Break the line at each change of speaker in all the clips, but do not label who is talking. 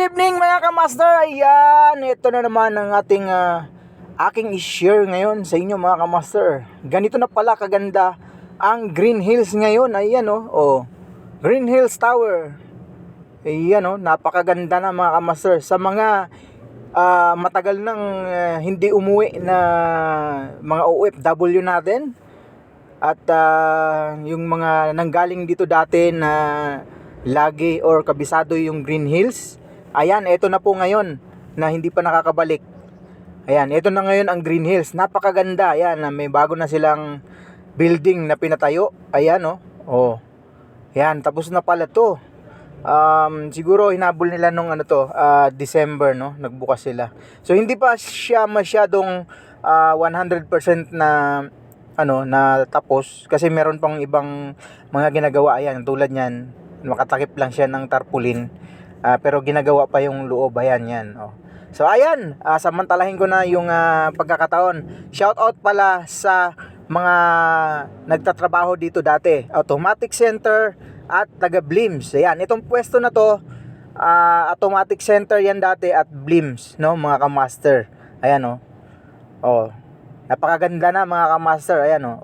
evening mga kamaster. Ayan, ito na naman ang aking i-share ngayon sa inyo mga kamaster. Ganito na pala kaganda ang Green Hills ngayon. Ayan Green Hills Tower. Ayan napakaganda na mga kamaster. Sa mga matagal nang hindi umuwi na mga OFW natin, at yung mga nanggaling dito dati na lagi or kabisado yung Green Hills. Ayan, ito na po ngayon na hindi pa nakakabalik. Ayan, ito na ngayon ang Green Hills. Napakaganda. Ayan, may bago na silang building na pinatayo. Ayan Ayan, tapos na pala to. Siguro hinabol nila nung December nagbukas sila. So hindi pa siya masyadong 100% na na tapos kasi meron pang ibang mga ginagawa. Ayan, tulad niyan, makatakip lang siya ng tarpaulin, pero ginagawa pa yung loob. Ayan yan. So ayan, samantalahin ko na yung pagkakataon. Shout out pala sa mga nagtatrabaho dito dati, Automatic Center at taga Blims. Ayan, itong pwesto na to, Automatic Center yan dati at Blims, mga kamaster. Ayan napakaganda na mga kamaster. Ayan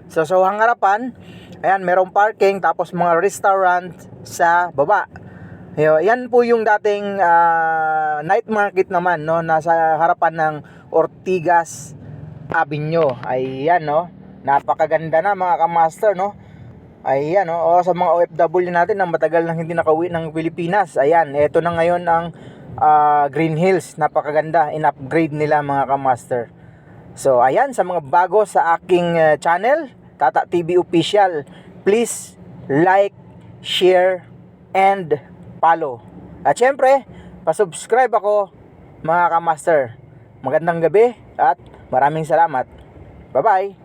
So ang harapan, ayan, merong parking, tapos mga restaurant sa baba. Yan po yung dating night market naman, nasa harapan ng Ortigas Avenue. Ayan napakaganda na mga kamaster, Ayan sa mga OFW natin na matagal nang hindi nakauwi ng Pilipinas. Ayan, eto na ngayon ang Green Hills. Napakaganda, in-upgrade nila mga kamaster. So ayan, sa mga bago sa aking channel, Tata TV Official, please like, share, and follow. At syempre, pa-subscribe ako mga kamaster. Magandang gabi at maraming salamat. Bye-bye!